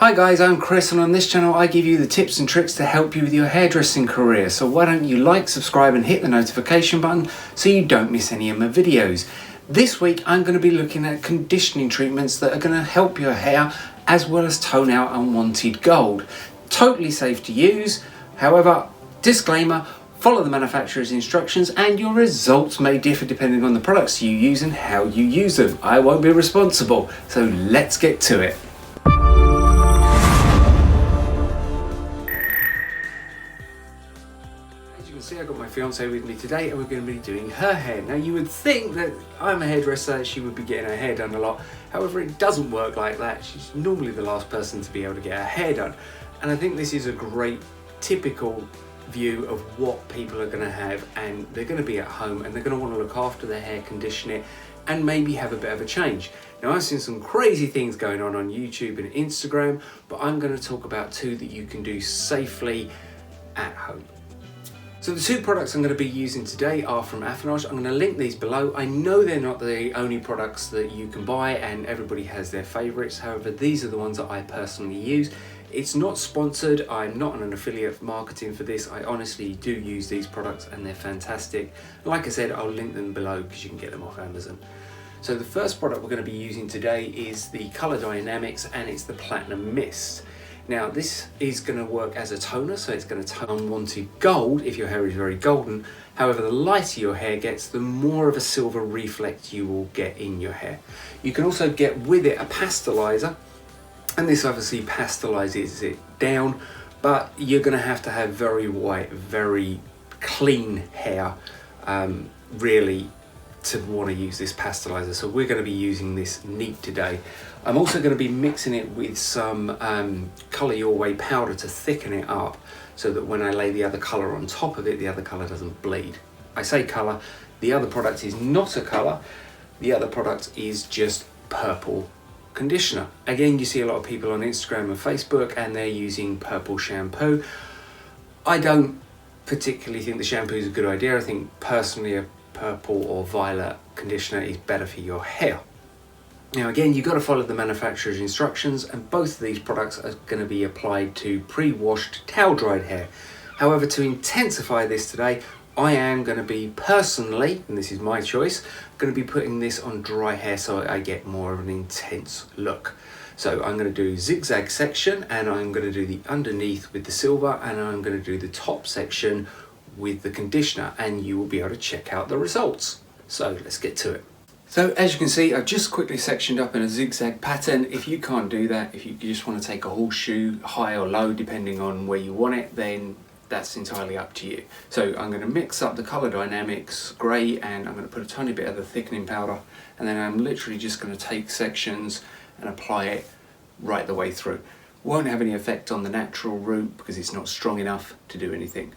Hi guys, I'm Chris, and on this channel I give you the tips and tricks to help you with your hairdressing career. So why don't you like, subscribe and hit the notification button so you don't miss any of my videos. This week I'm going to be looking at conditioning treatments that are going to help your hair as well as tone out unwanted gold. Totally safe to use, however, disclaimer, follow the manufacturer's instructions and your results may differ depending on the products you use and how you use them. I won't be responsible, so let's get to it. See, I got my fiance with me today and we're going to be doing her hair. Now you would think that I'm a hairdresser, she would be getting her hair done a lot. However, it doesn't work like that. She's normally the last person to be able to get her hair done. And I think this is a great typical view of what people are going to have, and they're going to be at home and they're going to want to look after their hair, condition it and maybe have a bit of a change. Now I've seen some crazy things going on YouTube and Instagram, but I'm going to talk about two that you can do safely at home. So the two products I'm going to be using today are from Affinage. I'm going to link these below. I know they're not the only products that you can buy and everybody has their favourites. However, these are the ones that I personally use. It's not sponsored. I'm not an affiliate marketing for this. I honestly do use these products and they're fantastic. Like I said, I'll link them below because you can get them off Amazon. So the first product we're going to be using today is the Color Dynamics, and it's the Platinum Mist. Now this is going to work as a toner, so it's going to tone unwanted gold if your hair is very golden. However, the lighter your hair gets, the more of a silver reflect you will get in your hair. You can also get with it a pastelizer, and this obviously pastelizes it down, but you're going to have very white, very clean hair really to want to use this pastelizer. So we're going to be using this neat today. I'm also going to be mixing it with some Colour Your Way powder to thicken it up so that when I lay the other colour on top of it, the other colour doesn't bleed. I say colour, the other product is not a colour, the other product is just purple conditioner. Again, you see a lot of people on Instagram and Facebook and they're using purple shampoo. I don't particularly think the shampoo is a good idea. I think personally a purple or violet conditioner is better for your hair. Now again, you've got to follow the manufacturer's instructions, and both of these products are going to be applied to pre-washed towel dried hair. However, to intensify this today, I am going to be personally, and this is my choice, going to be putting this on dry hair so I get more of an intense look. So I'm going to do zigzag section, and I'm going to do the underneath with the silver, and I'm going to do the top section with the conditioner, and you will be able to check out the results. So let's get to it. So as you can see, I've just quickly sectioned up in a zigzag pattern. If you can't do that, if you just want to take a horseshoe, high or low, depending on where you want it, then that's entirely up to you. So I'm going to mix up the Color Dynamics grey, and I'm going to put a tiny bit of the thickening powder, and then I'm literally just going to take sections and apply it right the way through. Won't have any effect on the natural root because it's not strong enough to do anything.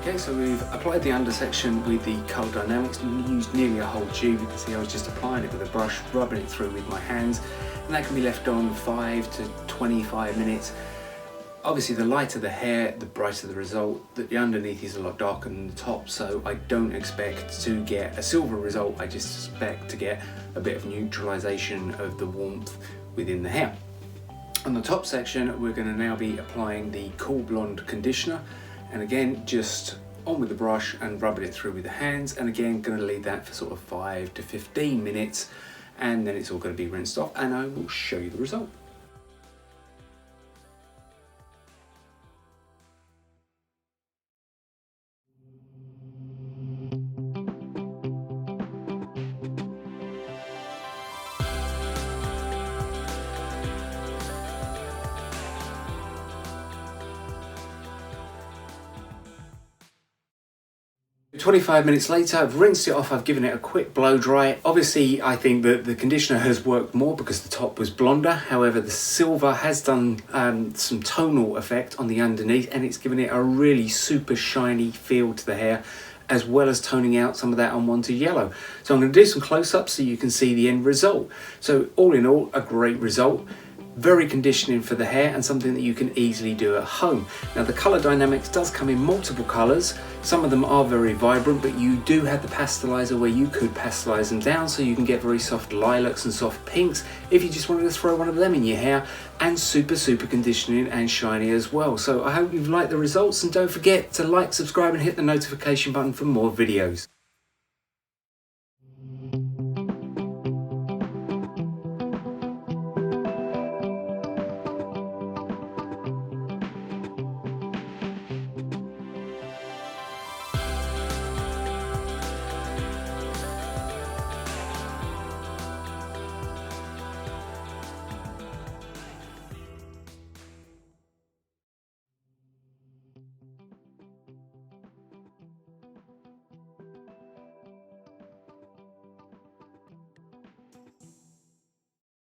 Okay, so we've applied the under section with the Color Dynamics and used nearly a whole tube. You can see I was just applying it with a brush, rubbing it through with my hands, and that can be left on 5 to 25 minutes. Obviously the lighter the hair, the brighter the result. The underneath is a lot darker than the top, so I don't expect to get a silver result. I just expect to get a bit of neutralization of the warmth within the hair. On the top section, we're going to now be applying the Cool Blonde conditioner. And again, just on with the brush and rubbing it through with the hands, and again going to leave that for sort of 5 to 15 minutes, and then it's all going to be rinsed off and I will show you the result. 25 minutes later, I've rinsed it off, I've given it a quick blow dry. Obviously, I think that the conditioner has worked more because the top was blonder. However, the silver has done some tonal effect on the underneath, and it's given it a really super shiny feel to the hair. as well as toning out some of that unwanted yellow. So I'm going to do some close-ups so you can see the end result. So all in all, a great result. Very conditioning for the hair and something that you can easily do at home. Now the colour dynamics does come in multiple colours. Some of them are very vibrant, but you do have the pastelizer where you could pastelize them down so you can get very soft lilacs and soft pinks if you just wanted to throw one of them in your hair, and super conditioning and shiny as well. So I hope you've liked the results, and don't forget to like, subscribe and hit the notification button for more videos.